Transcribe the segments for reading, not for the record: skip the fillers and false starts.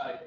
Hey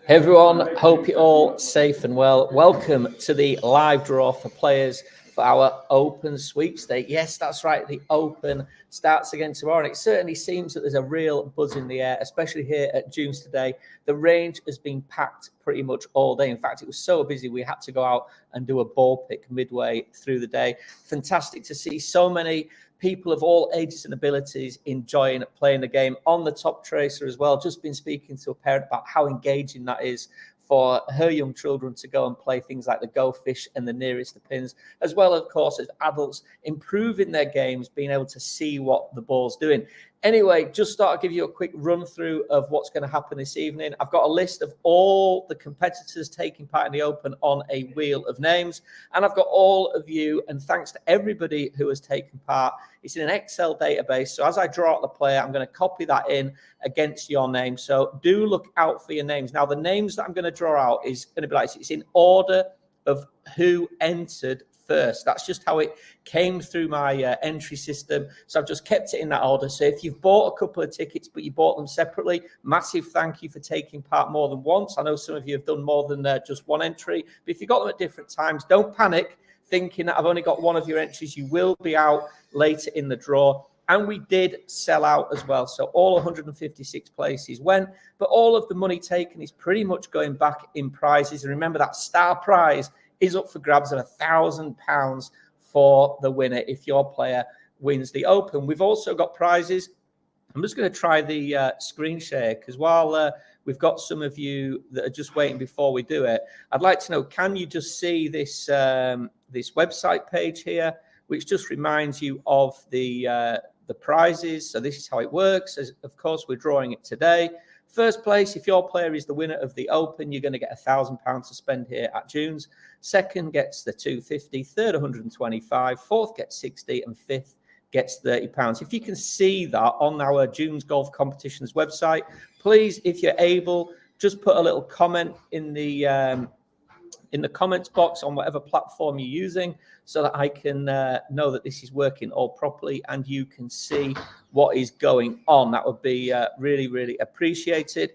everyone, hope you're all safe and well. Welcome to the live draw for players for our Open Sweepstake. Yes, that's right, the Open starts again tomorrow, and it certainly seems that there's a real buzz in the air, especially here at Dunes today. The range has been packed pretty much all day. In fact, it was so busy we had to go out and do a ball pick midway through the day. Fantastic to see so many people of all ages and abilities enjoying playing the game on the top tracer as well. Just been speaking to a parent about how engaging that is for her young children to go and play things like the Go Fish and the Nearest the Pins, as well, of course, as adults improving their games, being able to see what the ball's doing. Anyway, just thought I'd give you a quick run through of what's going to happen this evening. I've got a list of all the competitors taking part in the Open on a wheel of names, and I've got all of you, and thanks to everybody who has taken part. It's in an Excel database, so as I draw out the player, I'm going to copy that in against your name. So do look out for your names. Now, the names that I'm going to draw out is going to be like, it's in order of who entered first. That's just how it came through my entry system. So I've just kept it in that order. So if you've bought a couple of tickets, but you bought them separately, massive thank you for taking part more than once. I know some of you have done more than just one entry, but if you got them at different times, don't panic thinking that I've only got one of your entries. You will be out later in the draw. And we did sell out as well. So all 156 places went, but all of the money taken is pretty much going back in prizes. And remember, that star prize is up for grabs of £1,000 for the winner if your player wins the Open. We've also got prizes. I'm just going to try the screen share, because while we've got some of you that are just waiting before we do it, I'd like to know, can you just see this this website page here, which just reminds you of the prizes? So this is how it works. As, of course, we're drawing it today. First place, if your player is the winner of the Open, you're going to get £1,000 to spend here at Dunes. Second gets the 250, third 125, fourth gets 60, and fifth gets £30. If you can see that on our Dunes Golf Competitions website, please, if you're able, just put a little comment in the comments box on whatever platform you're using, so that I can know that this is working all properly and you can see what is going on. That would be really, really appreciated.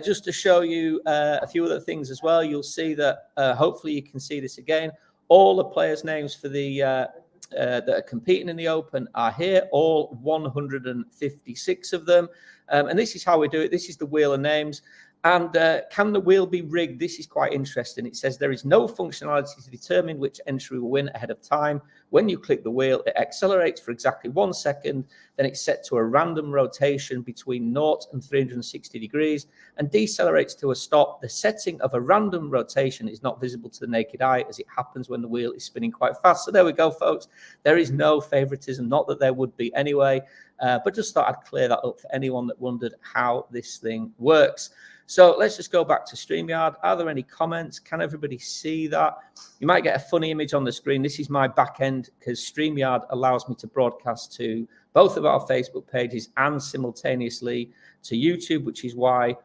Just to show you a few other things as well, you'll see that hopefully you can see this again. All the players' names for the that are competing in the Open are here, all 156 of them. And this is how we do it. This is the wheel of names. And can the wheel be rigged? This is quite interesting. It says there is no functionality to determine which entry will win ahead of time. When you click the wheel, it accelerates for exactly 1 second. Then it's set to a random rotation between 0 and 360 degrees and decelerates to a stop. The setting of a random rotation is not visible to the naked eye, as it happens when the wheel is spinning quite fast. So there we go, folks. There is no favoritism, not that there would be anyway, but just thought I'd clear that up for anyone that wondered how this thing works. So let's just go back to StreamYard. Are there any comments? Can everybody see that? You might get a funny image on the screen. This is my back end, because StreamYard allows me to broadcast to both of our Facebook pages and simultaneously to YouTube, which is why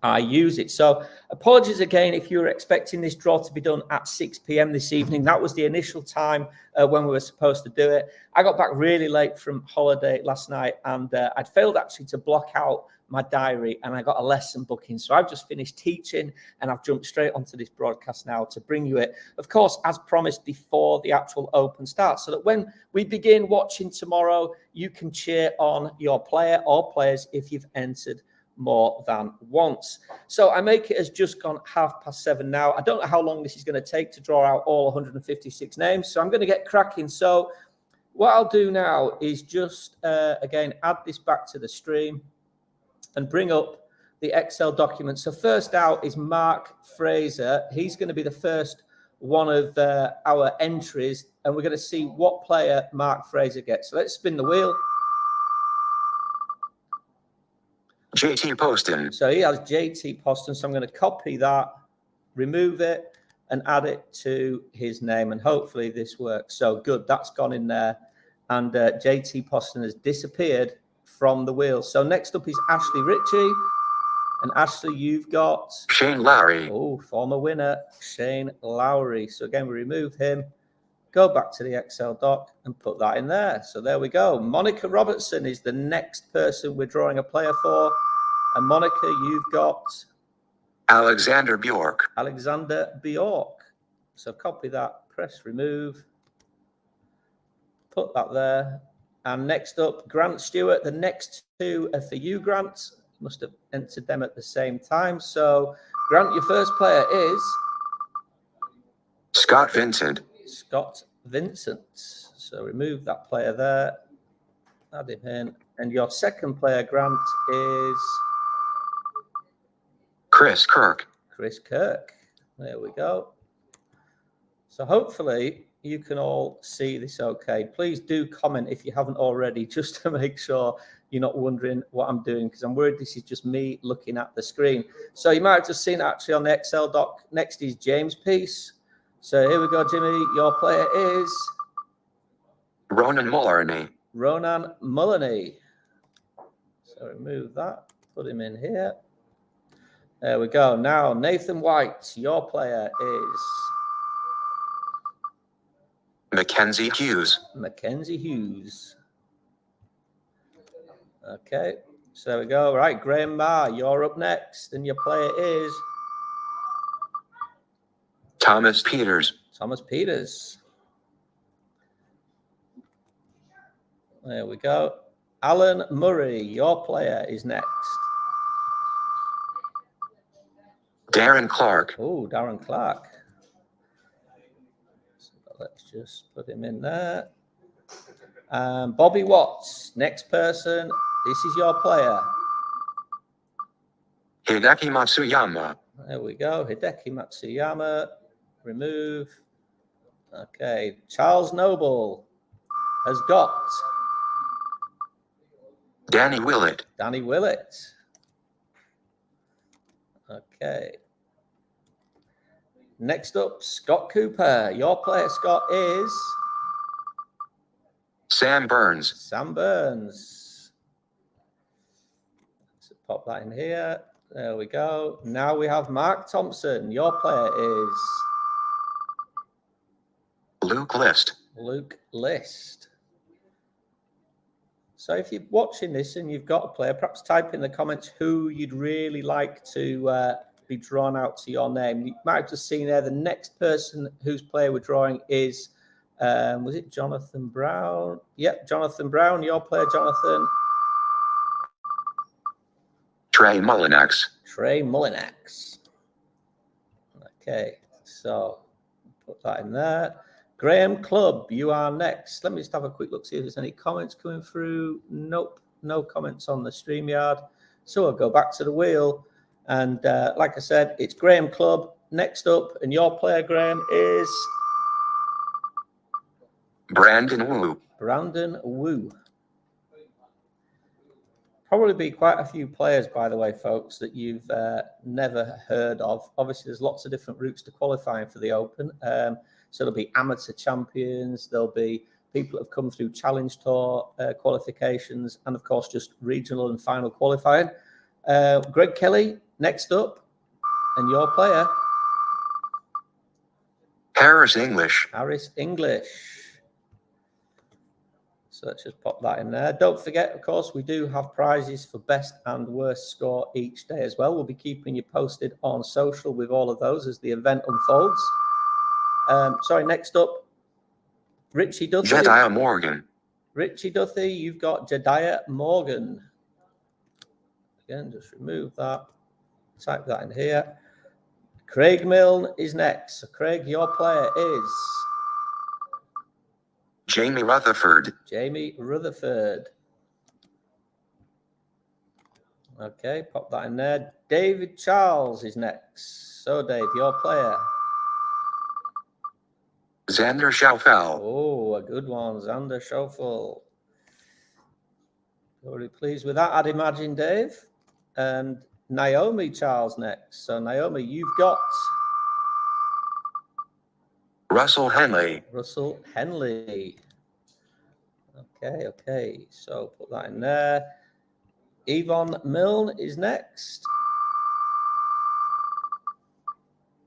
I use it. So apologies again if you were expecting this draw to be done at 6 p.m. this evening. That was the initial time when we were supposed to do it. I got back really late from holiday last night, and I'd failed actually to block out my diary, and I got a lesson booking. So I've just finished teaching and I've jumped straight onto this broadcast now to bring you it, of course, as promised, before the actual Open starts, so that when we begin watching tomorrow, you can cheer on your player or players if you've entered more than once. So I make it as just gone 7:30 now. I don't know how long this is going to take to draw out all 156 names, so I'm going to get cracking. So what I'll do now is just again add this back to the stream and bring up the Excel document. So first out is Mark Fraser. He's going to be the first one of our entries, and we're going to see what player Mark Fraser gets. So let's spin the wheel. JT Poston. So he has JT Poston. So I'm going to copy that, remove it, and add it to his name. And hopefully this works. So good, that's gone in there. And JT Poston has disappeared from the wheel. So next up is Ashley Ritchie. And Ashley, you've got Shane Lowry. Oh, former winner, Shane Lowry. So again, we remove him, go back to the Excel doc and put that in there. So there we go. Monica Robertson is the next person we're drawing a player for. And Monica, you've got Alexander Bjork. Alexander Bjork. So copy that, press remove, put that there. And next up, Grant Stewart. The next two are for you, Grant. Must have entered them at the same time. So, Grant, your first player is Scott Vincent. Scott Vincent. So remove that player there. Add him in. And your second player, Grant, is Chris Kirk. Chris Kirk. There we go. So hopefully you can all see this okay. Please do comment if you haven't already, just to make sure you're not wondering what I'm doing, because I'm worried this is just me looking at the screen. So you might have just seen actually on the Excel doc. Next is James Peace. So here we go, Jimmy. Your player is Ronan Mullarney. Ronan Mullarney. So remove that. Put him in here. There we go. Now, Nathan White. Your player is Mackenzie Hughes. Mackenzie Hughes. Okay, so there we go. Right, Graham Marr, you're up next, and your player is Thomas Peters. Thomas Peters. There we go. Alan Murray, your player is next. Darren Clarke. Oh, Darren Clarke. So let's just put him in there. Bobby Watts, next person. This is your player. Hideki Matsuyama. There we go. Hideki Matsuyama. Remove. Okay. Charles Noble has got Danny Willett. Danny Willett. Okay. Next up, Scott Cooper. Your player, Scott, is Sam Burns. Sam Burns. So pop that in here. There we go. Now we have Mark Thompson. Your player is Luke List. Luke List. So if you're watching this and you've got a player, perhaps type in the comments who you'd really like to be drawn out to your name. You might have just seen there the next person whose player we're drawing is, was it Jonathan Brown? Yep, Jonathan Brown. Your player, Jonathan. Trey Mullinax. Trey Mullinax. Okay, so put that in there. Graham Clubb, you are next. Let me just have a quick look, see if there's any comments coming through. Nope, no comments on the StreamYard. So I'll go back to the wheel. And like I said, it's Graham Clubb next up. And your player, Graham, is Brandon Wu. Brandon Wu. Probably be quite a few players, by the way, folks, that you've never heard of. Obviously, there's lots of different routes to qualifying for the Open. So there'll be amateur champions, there'll be people that have come through Challenge Tour qualifications, and of course, just regional and final qualifying. Greg Kelly, next up, and your player? Harris English. Harris English. So let's just pop that in there. Don't forget, of course, we do have prizes for best and worst score each day as well. We'll be keeping you posted on social with all of those as the event unfolds. Next up, Richie Duthie. Jediah Morgan. Richie Duthie, you've got Jediah Morgan. Again, just remove that. Type that in here. Craig Milne is next. So, Craig, your player is Jamie Rutherford. Jamie Rutherford. Okay, pop that in there. David Charles is next. So, Dave, your player. Xander Schauffele. Oh, a good one. Xander Schauffele. Very pleased with that, I'd imagine, Dave. And Naomi Charles next. So, Naomi, you've got Russell Henley. Russell Henley. Okay. So, put that in there. Yvonne Milne is next.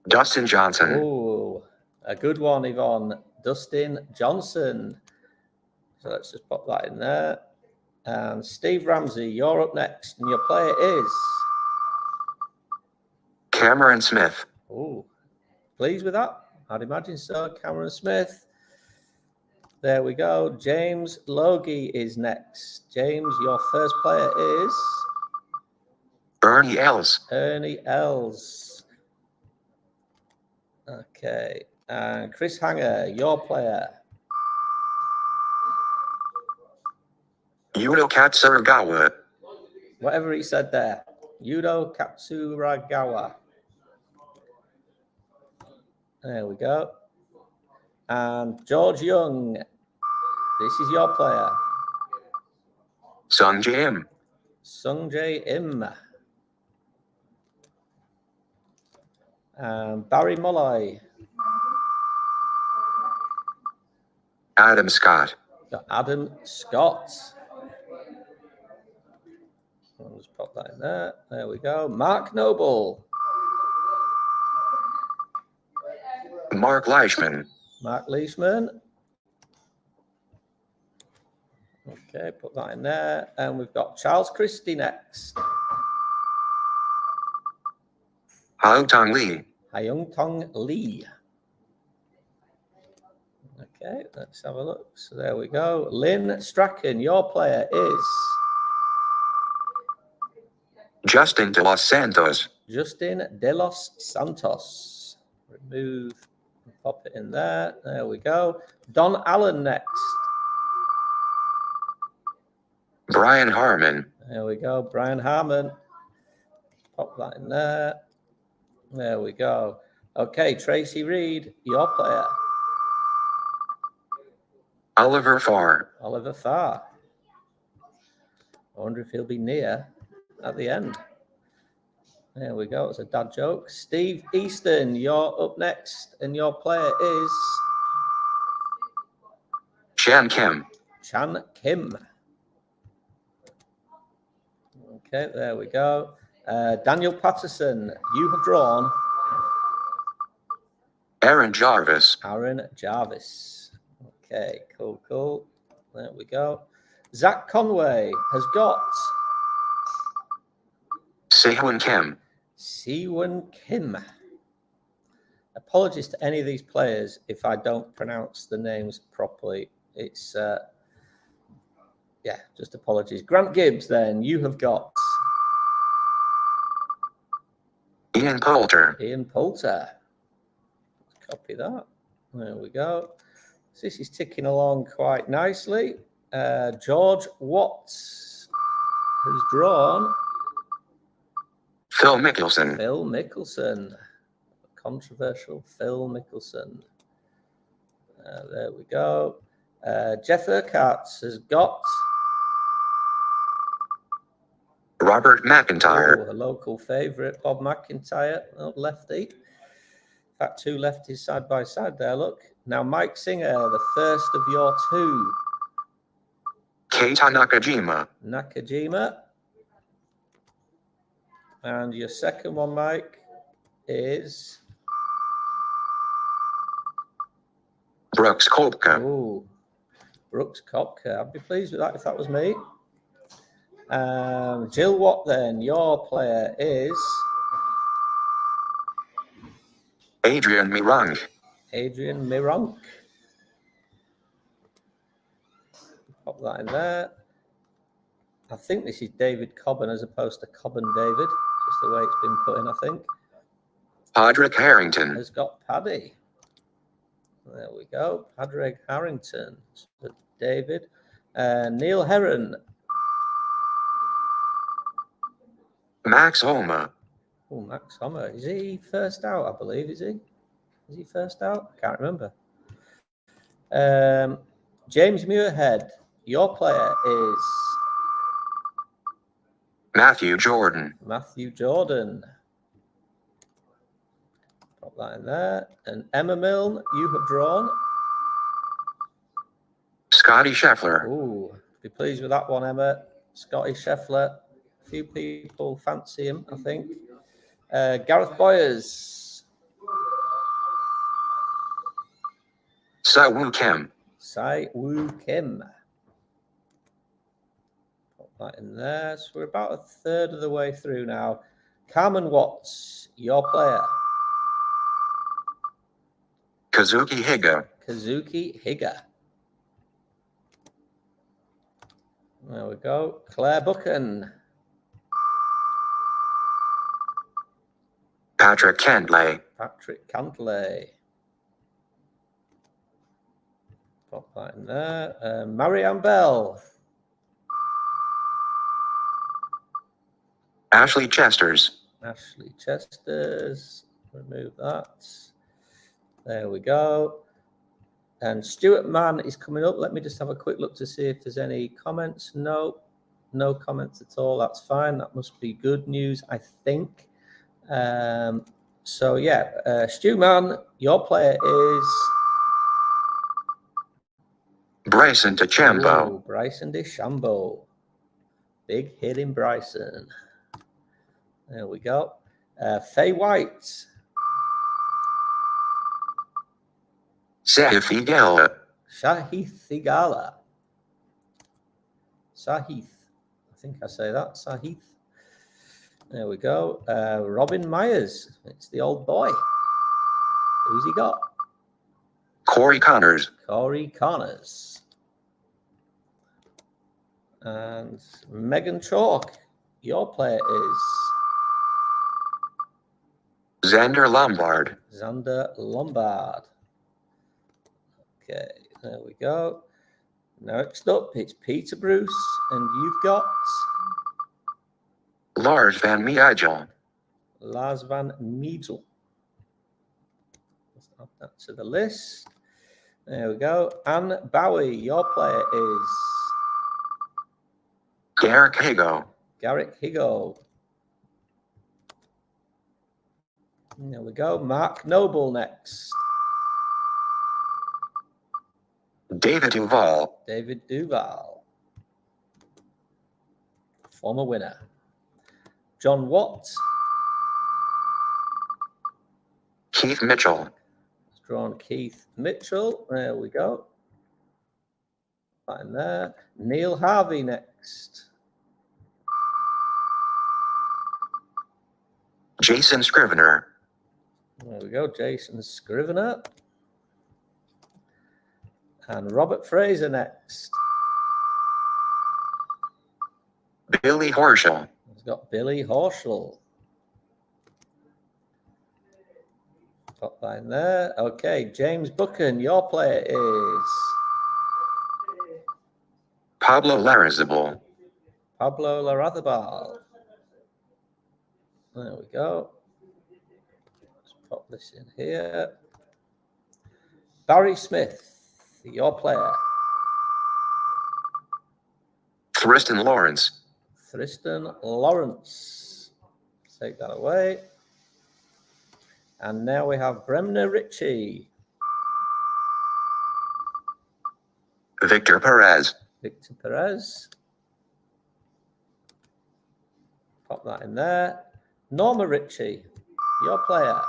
Dustin Johnson. Oh, a good one, Yvonne. Dustin Johnson. So let's just pop that in there. And Steve Ramsey, you're up next. And your player is Cameron Smith. Oh, pleased with that? I'd imagine so. Cameron Smith. There we go. James Logie is next. James, your first player is Ernie Els. Ernie Els. Okay. And Chris Hanger, your player. Yudo Katsuragawa. Whatever he said there. Yudo Katsuragawa. There we go. And George Young, this is your player. Sung Jae Im. Sung Jae Im. And Barry Molloy. Adam Scott. Got Adam Scott. I'll just pop that in there. There we go. Mark Noble. Marc Leishman. Marc Leishman. Okay, put that in there. And we've got Charles Christie next. Hyung Tong Lee. Hyung Tong Lee. Okay, let's have a look. So there we go. Lynn Strachan, your player is Justin De Los Santos. Justin De Los Santos. Remove and pop it in there. There we go. Don Allen next. Brian Harman. There we go. Brian Harman. Pop that in there. There we go. Okay, Tracy Reed, your player. Oliver Farr. Oliver Farr. I wonder if he'll be near at the end. There we go. It's a dad joke. Steve Easton, you're up next, and your player is Chan Kim. Chan Kim. Okay, there we go. Daniel Patterson, you have drawn Aaron Jarvis. Aaron Jarvis. Okay, cool. There we go. Zach Conway has got Sehun Kim. Siwon Kim. Apologies to any of these players if I don't pronounce the names properly. It's, just apologies. Grant Gibbs, then, you have got Ian Poulter. Ian Poulter. Copy that. There we go. So this is ticking along quite nicely. George Watts has drawn Phil Mickelson. Phil Mickelson. Controversial Phil Mickelson. There we go. Jeff Urquhart has got Robert McIntyre. a local favourite, Bob McIntyre, lefty. In fact, two lefties side by side there, look. Now, Mike Singer, the first of your two. Keita Nakajima. Nakajima. And your second one, Mike, is Brooks Koepka. Oh, Brooks Koepka. I'd be pleased with that if that was me. Jill Watt, then, your player is Adrian Mironk. Adrian Mironk. Pop that in there. I think this is David Cobban as opposed to Cobban David. Just the way it's been put in, I think. Padraig Harrington. Has got Paddy. There we go. Padraig Harrington. So David. Neil Heron. Max Homa. Oh, Max Homa. Is he first out, I believe? Is he? Is he first out? I can't remember. James Muirhead. Your player is Matthew Jordan. Matthew Jordan. Pop that in there. And Emma Milne, you have drawn Scotty Scheffler. Oh, be pleased with that one, Emma. Scotty Scheffler. A few people fancy him, I think. Gareth Boyers. Sai Woo Kim. Sai Woo Kim. Put that in there. So we're about a third of the way through now. Carmen Watts, your player. Kazuki Higa. Kazuki Higgo. There we go. Claire Buchan. Patrick Cantlay. Patrick Cantlay. Pop that in there. Marianne Bell. Ashley Chesters. Ashley Chesters. Remove that. There we go. And Stuart Mann is coming up. Let me just have a quick look to see if there's any comments. No comments at all. That's fine. That must be good news, I think. So yeah, Stu Mann, your player is Bryson DeChambeau. Bryson DeChambeau. Big hitting Bryson. There we go. Faye White. Sahith Theegala. Shahith Theegala. Sahith. I think I say that. Sahith. There we go. Robin Myers. It's the old boy. Who's he got? Corey Connors. Corey Connors. And Megan Chalk. Your player is Xander Lombard. Xander Lombard. Okay, there we go. Next up, it's Peter Bruce, and you've got Lars Van Meijel. Lars Van Meijel. Let's add that to the list. There we go. Anne Bowie, your player is Garrick Higgo. Garrick Higgo. There we go. Mark Noble next. David Duval. David Duval. Former winner. John Watt. Keith Mitchell. It's drawn Keith Mitchell. There we go. Right in there. Neil Harvey next. Jason Scrivener. There we go. Jason Scrivener. And Robert Fraser next. Billy Horschel. He's got Billy Horschel. Pop that in there. Okay, James Buchan, your player is Pablo Larrazabal. Pablo Larrazabal. There we go. Let's pop this in here. Barry Smith, your player. Tristan Lawrence. Tristan Lawrence. Take that away. And now we have Bremner Ritchie. Victor Perez. Victor Perez. Pop that in there. Norma Ritchie, your player.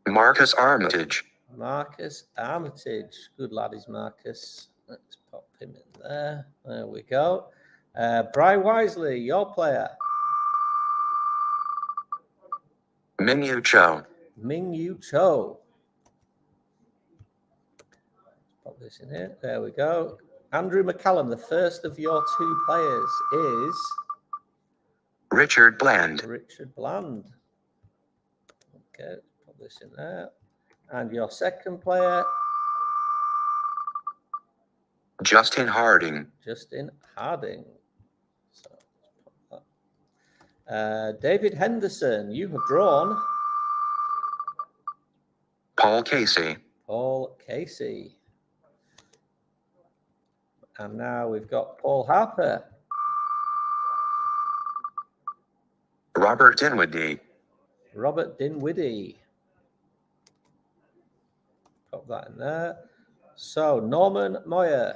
Marcus Armitage. Marcus Armitage. Good lad is Marcus. Let's pop him in there. There we go. Bry Wisely, your player. Mingyu Cho. Mingyu Cho. Pop this in here. There we go. Andrew McCallum, the first of your two players is Richard Bland. Richard Bland. Okay, put this in there. And your second player, Justin Harding. Justin Harding. So put that. David Henderson, you have drawn Paul Casey. Paul Casey. And now we've got Paul Harper. Robert Dinwiddie. Robert Dinwiddie. Pop that in there. So, Norman Moyer.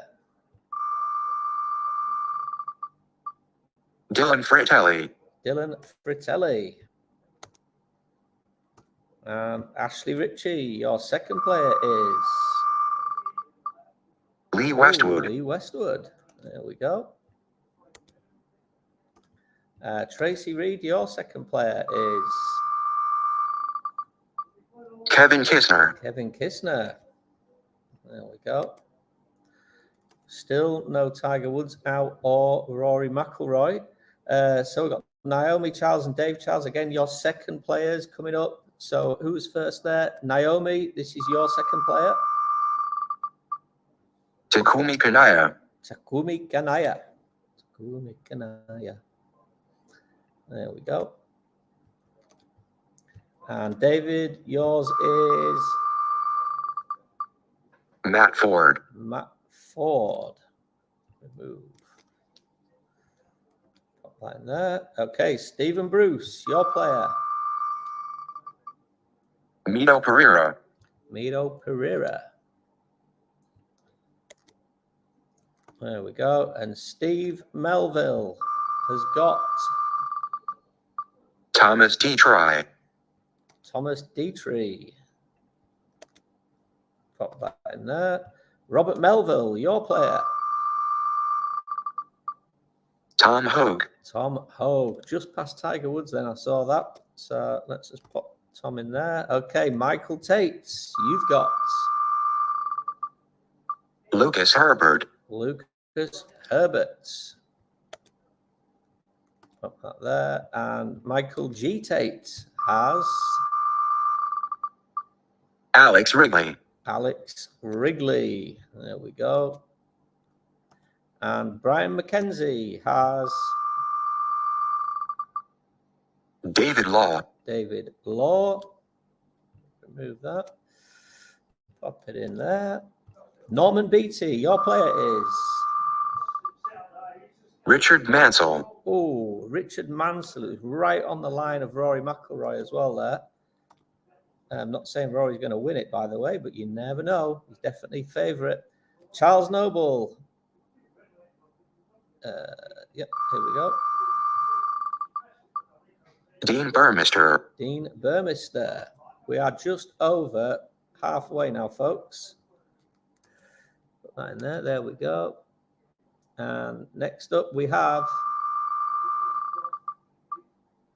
Dylan Fratelli. Dylan Fratelli. Ashley Ritchie, your second player is Lee Westwood. Lee Westwood. There we go. Tracy Reed, your second player is Kevin Kisner. Kevin Kisner. There we go. Still no Tiger Woods out or Rory McIlroy. So we've got Naomi Charles and Dave Charles. Again, your second players coming up. So who's first there? Naomi, this is your second player. Takumi Kanaya. Takumi Kanaya. Takumi Kanaya. There we go. And David, yours is Matt Ford. Matt Ford. Remove. Pop that in there. Okay, Stephen Bruce, your player. Mito Pereira. Mito Pereira. There we go. And Steve Melville has got Thomas Dietrich. Thomas Dietrich. Pop that in there. Robert Melville, your player. Tom Hogue. Tom Hogue. Just past Tiger Woods then, I saw that. So let's just put Tom in there. Okay, Michael Tates, you've got Lucas Herbert. Lucas Herbert. Pop that there. And Michael G. Tate has Alex Wrigley. Alex Wrigley. There we go. And Brian McKenzie has David Law. David Law. Remove that. Pop it in there. Norman Beatty, your player is Richard Mansell. Oh, Richard Mansell is right on the line of Rory McIlroy as well there. I'm not saying Rory's going to win it, by the way, but you never know. He's definitely favourite. Charles Noble. Yep, here we go. Dean Burmester. Dean Burmester. We are just over halfway now, folks. Put that in there. There we go. And next up, we have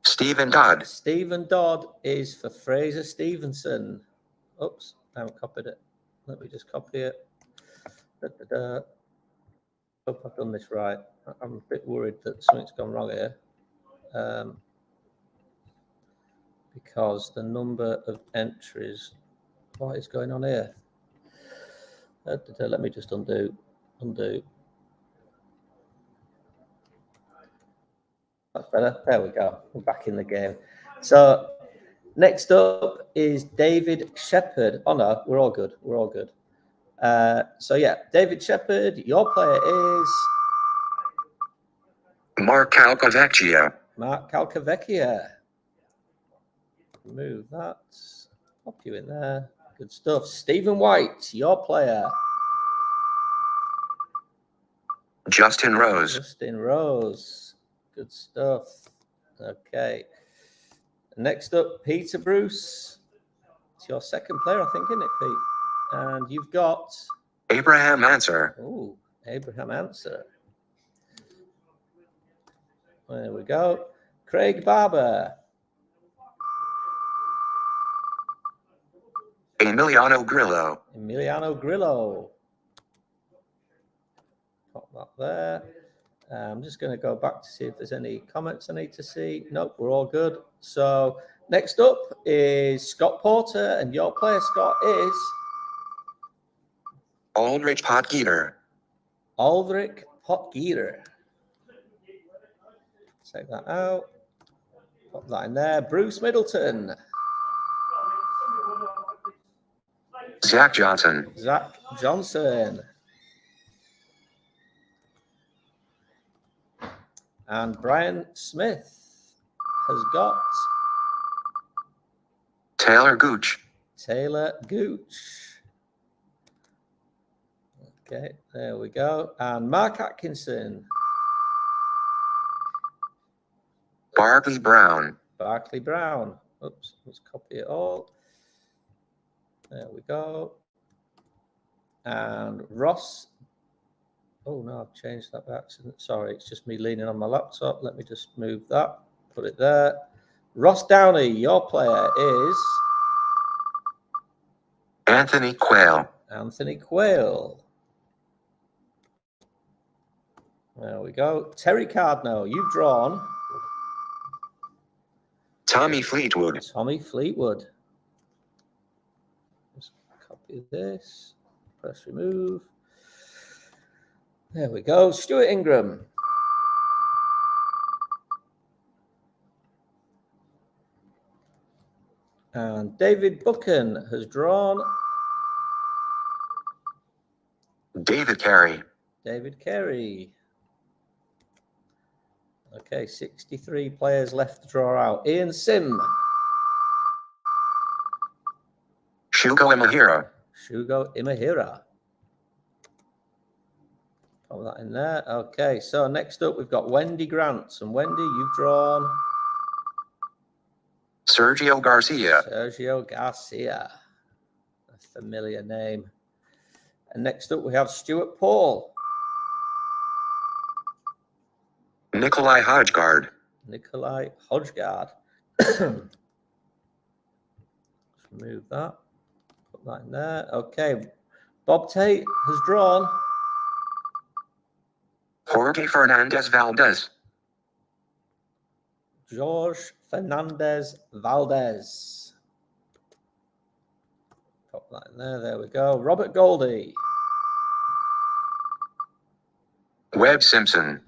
Stephen Dodd. Stephen Dodd is for Fraser Stevenson. Oops, I haven't copied it. Let me just copy it. Hope I've done this right. I'm a bit worried that something's gone wrong here. Because the number of entries, what is going on here? Let me just undo. That's better. There we go. We're back in the game. So next up is David Shepherd. Oh no, we're all good. We're all good. So yeah, David Shepherd, your player is Mark Calcavecchia. Mark Calcavecchia. Move that. Pop you in there. Good stuff. Stephen White, your player. Justin Rose. Justin Rose. Good stuff. Okay. Next up, Peter Bruce. It's your second player, I think, isn't it, Pete? And you've got Abraham Answer. Oh, Abraham Answer. There we go. Craig Barber. Emiliano Grillo. Emiliano Grillo. Pop that there. I'm just going to go back to see if there's any comments I need to see. Nope, we're all good. So next up is Scott Porter, and your player, Scott, is Aldrich Potgieter. Aldrich Potgieter. Take that out. Pop that in there. Bruce Middleton. Zach Johnson. Zach Johnson. And Brian Smith has got Talor Gooch. Talor Gooch. Okay, there we go. And Mark Atkinson. Barclay Brown. Barclay Brown. Oops, let's copy it all. There we go. And Ross Oh, no, I've changed that by accident. Sorry, it's just me leaning on my laptop. Let me just move that, put it there. Ross Downey, your player is... Anthony Quayle. Anthony Quayle. There we go. Terry Cardno, you've drawn... Tommy Fleetwood. Tommy Fleetwood. Just copy this. Press remove. There we go. Stuart Ingram. And David Buchan has drawn... David Carey. David Carey. Okay, 63 players left to draw out. Ian Sim. Shugo Imahira. Shugo Imahira. Put that in there. Okay, so next up we've got Wendy Grant. And Wendy, you've drawn... Sergio Garcia. Sergio Garcia. A familiar name. And next up we have Stuart Paul. Nikolai Hodggaard. Nikolai Hodggaard. Let's remove that. Put that in there. Okay. Bob Tate has drawn... Jorge Fernandez Valdez. Jorge Fernandez Valdez. Pop that in there. There we go. Robert Goldie. Webb Simpson.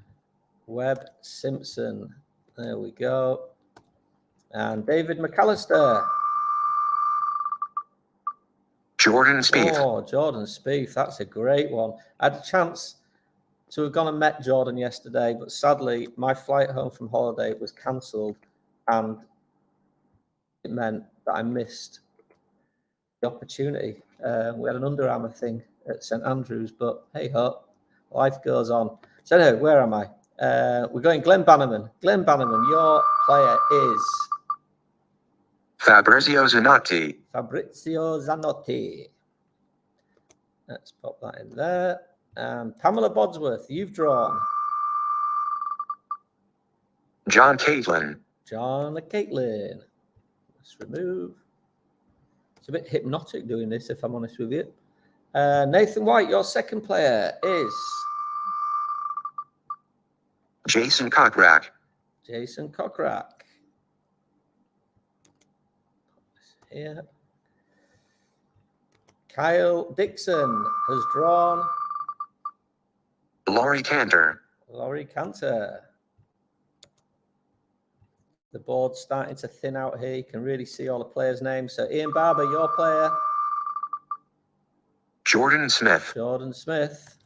Webb Simpson. There we go. And David McAllister. Jordan Spieth. Oh, Jordan Spieth. That's a great one. I had a chance to have gone and met Jordan yesterday, but sadly, my flight home from holiday was cancelled, and it meant that I missed the opportunity. We had an Under Armour thing at St Andrews, but hey ho, life goes on. So anyway, where am I? We're going Glenn Bannerman. Glenn Bannerman, your player is... Fabrizio Zanotti. Fabrizio Zanotti. Let's pop that in there. And Pamela Bodsworth, you've drawn... John Caitlin. John Caitlin. Let's remove. It's a bit hypnotic doing this, if I'm honest with you. Nathan White, your second player is... Jason Kokrak. Jason Kokrak. Here. Kyle Dixon has drawn... Laurie Canter. Laurie Canter. The board's starting to thin out here. You can really see all the players' names. So Ian Barber, your player. Jordan Smith. Jordan Smith.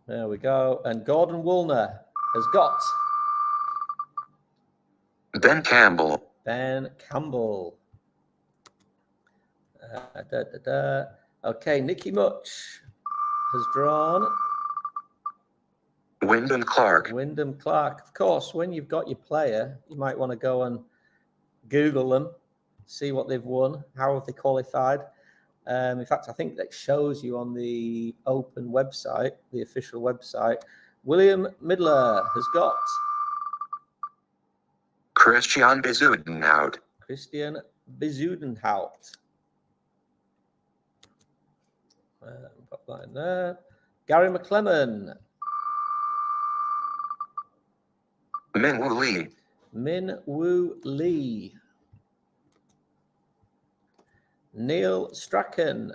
There we go. And Gordon Woolner has got... Ben Campbell. Ben Campbell. Okay, Nicky Much has drawn... Wyndham Clark. Wyndham Clark. Of course, when you've got your player, you might want to go and Google them, see what they've won, how have they qualified. In fact, I think that shows you on the Open website, the official website. William Midler has got... Christian Bezuidenhout. Christian Bezuidenhout. Pop that in there. Gary McClellan. Minwoo Lee. Minwoo Lee. Neil Strachan.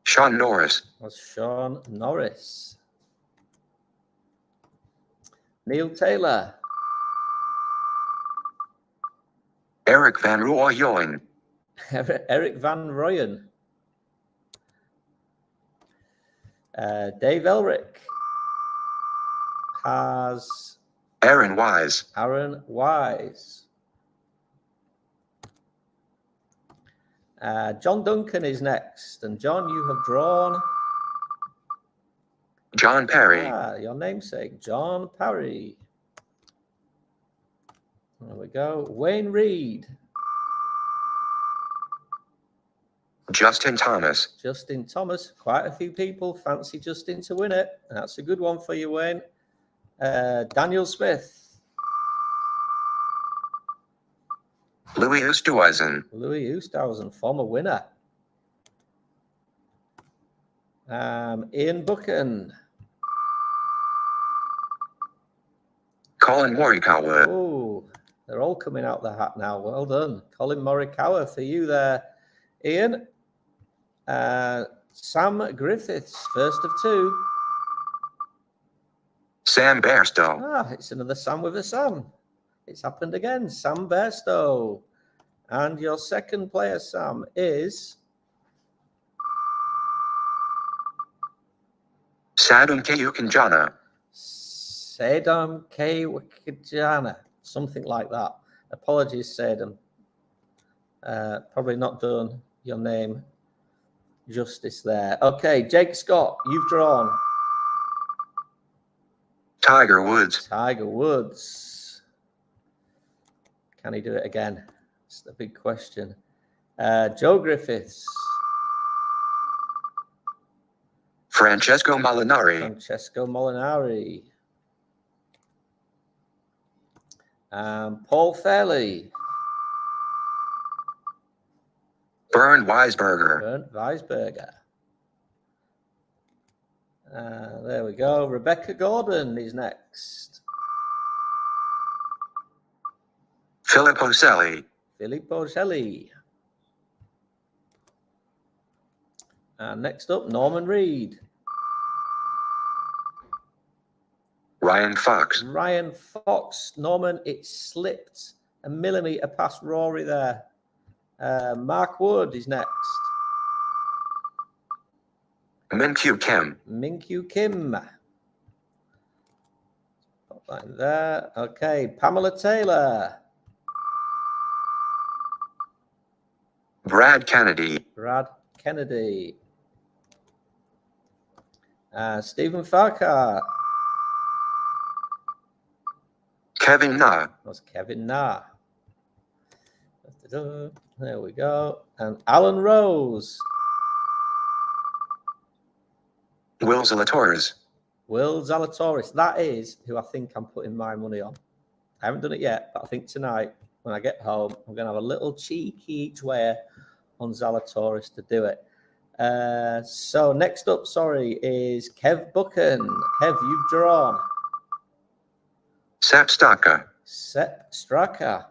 Sean Norris. That's Sean Norris. Neil Taylor. Eric Van Rooyen. Eric Van Rooyen. Dave Elric has... Aaron Wise. Aaron Wise. John Duncan is next. And John, you have drawn... John Perry. Your namesake, John Parry. There we go. Wayne Reed. Justin Thomas. Justin Thomas. Quite a few people fancy Justin to win it. That's a good one for you, Wayne. Daniel Smith. Louis Oosthuizen. Louis Oosthuizen, former winner. Ian Buchan. Collin Morikawa. Oh, they're all coming out the hat now. Well done. Collin Morikawa for you there, Ian. Sam Griffiths, first of two. Sam Bairstow. Ah, it's another Sam with a Sam. It's happened again. Sam Bairstow. And your second player, Sam, is Sadam Kayukanjana. Sadam K. Wakajana. Something like that. Apologies, Sadam. Probably not done your name justice there. Okay, Jake Scott, you've drawn. Tiger Woods. Tiger Woods. Can he do it again? That's the big question. Joe Griffiths. Francesco Molinari. Francesco Molinari. Paul Fairley. Bernd Weisberger. Bernd Weisberger. There we go. Rebecca Gordon is next. Philip Oselli. Philip Oselli. And next up, Norman Reed. Ryan Fox. Ryan Fox. Norman, it slipped a millimetre past Rory there. Mark Wood is next. Min-Kyu Kim. Min-Kyu Kim. Put that in there. Okay, Pamela Taylor. Brad Kennedy. Brad Kennedy. Stephen Farquhar. Kevin Na. That's Kevin Na. There we go. And Alan Rose. Will Zalatoris. Will Zalatoris. That is who I think I'm putting my money on. I haven't done it yet, but I think tonight when I get home, I'm going to have a little cheeky each way on Zalatoris to do it. So next up, is Kev Buchan. Kev, you've drawn. Sepp Straka. Sepp Straka.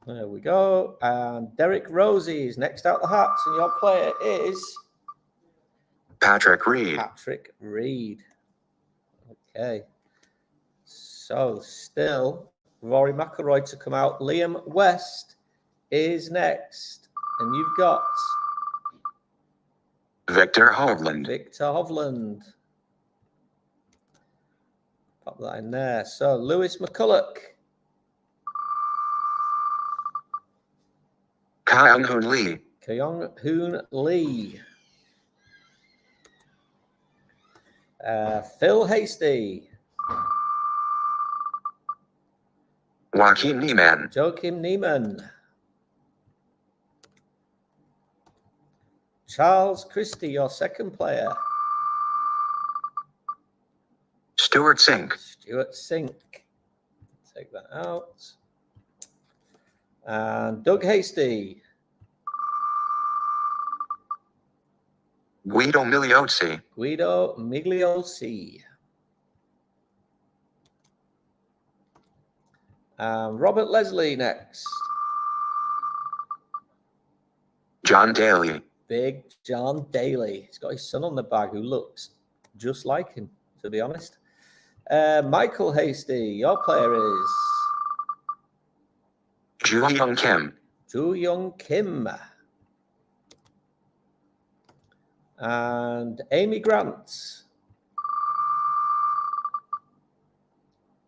There we go. And Derek Rosie is next out the hats, and your player is Patrick Reed. Patrick Reed. Okay. So still Rory McIlroy to come out. Liam West is next. And you've got Victor Hovland. Victor Hovland. Pop that in there. So Lewis McCulloch. Kyung Hoon Lee. Kyung Hoon Lee. Phil Hasty. Joachim Niemann. Joachim Niemann. Charles Christie, your second player. Stuart Sink. Stuart Sink. Take that out. And Doug Hasty. Guido Migliozzi. Guido Migliozzi. Robert Leslie next. John Daly. Big John Daly. He's got his son on the bag who looks just like him, to be honest. Michael Hasty, your player is Joo Young Kim. Joo Young Kim. And Amy Grant.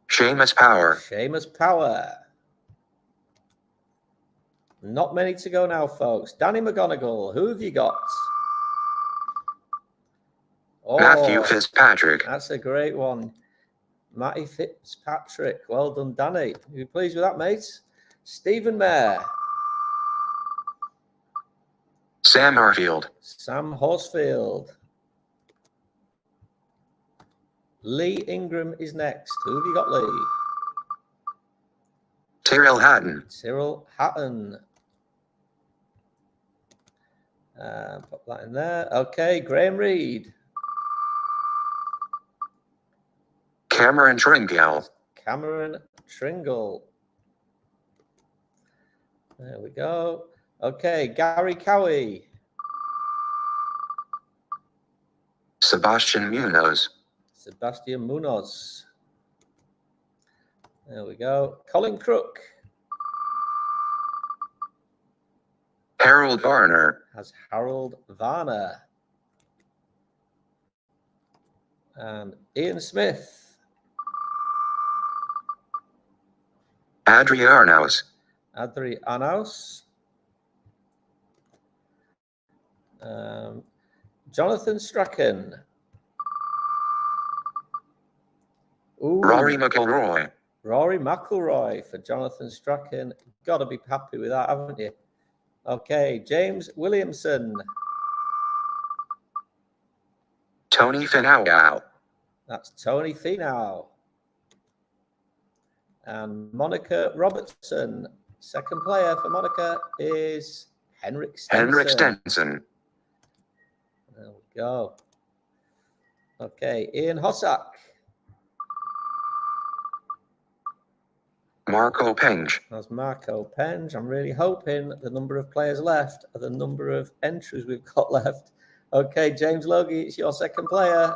Seamus Power. Seamus Power. Not many to go now, folks. Danny McGonigal, who have you got? Oh, Matthew Fitzpatrick. That's a great one. Matty Fitzpatrick. Well done, Danny. You pleased with that, mate? Stephen Mayer. Sam Harfield. Sam Horsfield. Lee Ingram is next. Who have you got, Lee? Tyrrell Hatton. Cyril Hatton. Put that in there. Okay, Graham Reed. Cameron Tringle. Cameron Tringle. There we go. Okay, Gary Cowie. Sebastian Munoz. Sebastian Munoz. There we go. Colin Crook. Harold Varner. Has Harold Varner. And Ian Smith. Adri Arnaus. Adri Arnaus. Jonathan Strachan. Ooh, Rory McIlroy. Rory McIlroy for Jonathan Strachan. Got to be happy with that, haven't you? Okay, James Williamson. Tony Finau. That's Tony Finau. And Monica Robertson. Second player for Monica is Henrik Stenson. Henrik Stenson. There we go. Okay, Ian Hossack. Marco Penge. That's Marco Penge. I'm really hoping that the number of players left are the number of entries we've got left. Okay, James Logie, it's your second player.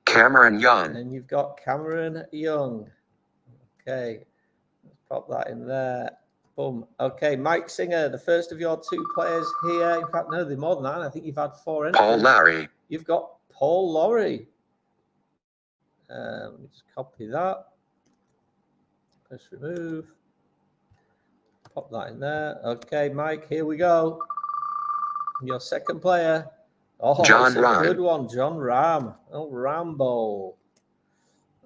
Cameron Young. And you've got Cameron Young. Okay, let's pop that in there. Boom. Okay, Mike Singer, the first of your two players here. In fact, no, they're more than that. I think you've had 4 entries. Paul Lowry. You've got Paul Lowry. Let me just copy that. Let's remove. Pop that in there. Okay, Mike, here we go. Your second player. Oh, John Rahm. Good one, John Rahm. Oh, Rambo.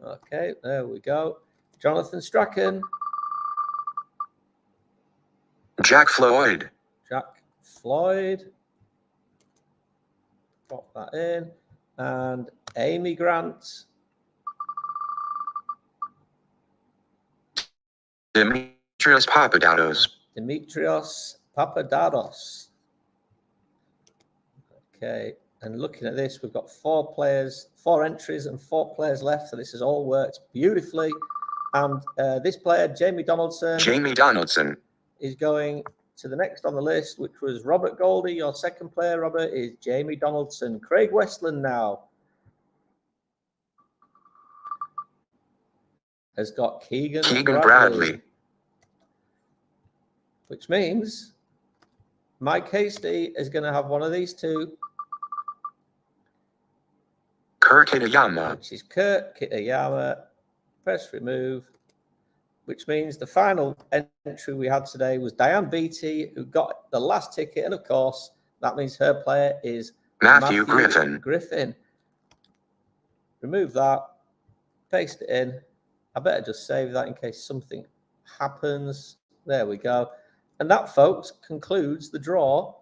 Okay, there we go. Jonathan Strachan. Jack Floyd. Jack Floyd. Pop that in. And Amy Grant. Demetrios Papadopoulos. Demetrios Papadopoulos. Okay, and looking at this, we've got 4 players, 4 entries and 4 players left. So this has all worked beautifully. And this player, Jamie Donaldson. Jamie Donaldson. Is going to the next on the list, which was Robert Goldie. Your second player, Robert, is Jamie Donaldson. Craig Westland now has got Keegan Bradley. Which means Mike Hasty is going to have one of these two. Kirk Kitayama. Which is Kirk Kitayama. Press remove. Which means the final entry we had today was Diane Beattie, who got the last ticket. And of course, that means her player is Matthew Griffin. Remove that. Paste it in. I better just save that in case something happens. There we go. And that, folks, concludes the draw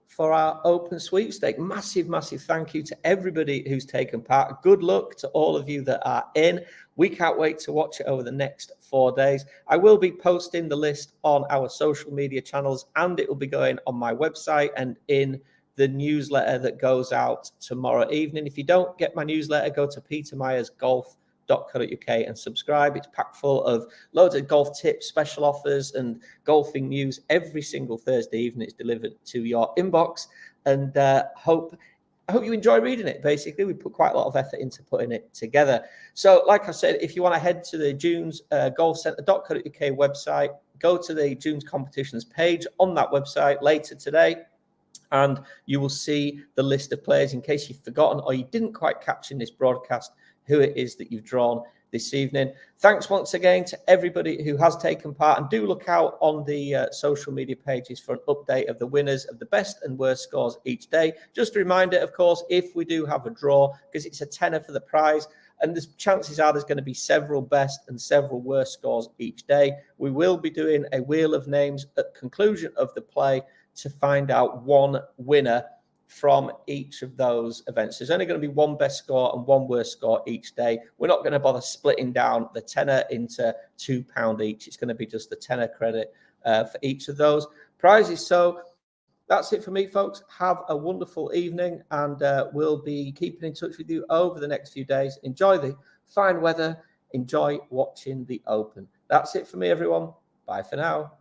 for our Open Sweepstake. Massive, massive thank you to everybody who's taken part. Good luck to all of you that are in. We can't wait to watch it over the next 4 days. I will be posting the list on our social media channels, and it will be going on my website and in the newsletter that goes out tomorrow evening. If you don't get my newsletter, go to petermyersgolf.co.uk and subscribe. It's packed full of loads of golf tips, special offers, and golfing news every single Thursday evening. It's delivered to your inbox, and hope you enjoy reading it. Basically, we put quite a lot of effort into putting it together. So, like I said, if you want to head to the Dunes golfcentre.co.uk website, go to the Dunes competitions page on that website later today, and you will see the list of players in case you've forgotten or you didn't quite catch in this broadcast who it is that you've drawn this evening. Thanks once again to everybody who has taken part, and do look out on the social media pages for an update of the winners of the best and worst scores each day. Just a reminder, of course, if we do have a draw, because it's a tenner for the prize, And the chances are there's going to be several best and several worst scores each day. We will be doing a wheel of names at conclusion of the play to find out one winner from each of those events. There's only going to be one best score and one worst score each day. We're not going to bother splitting down the tenner into £2 each. It's going to be just the tenner credit for each of those prizes. So that's it for me, folks. Have a wonderful evening, and we'll be keeping in touch with you over the next few days. Enjoy the fine weather. Enjoy watching the Open. That's it for me, everyone. Bye for now.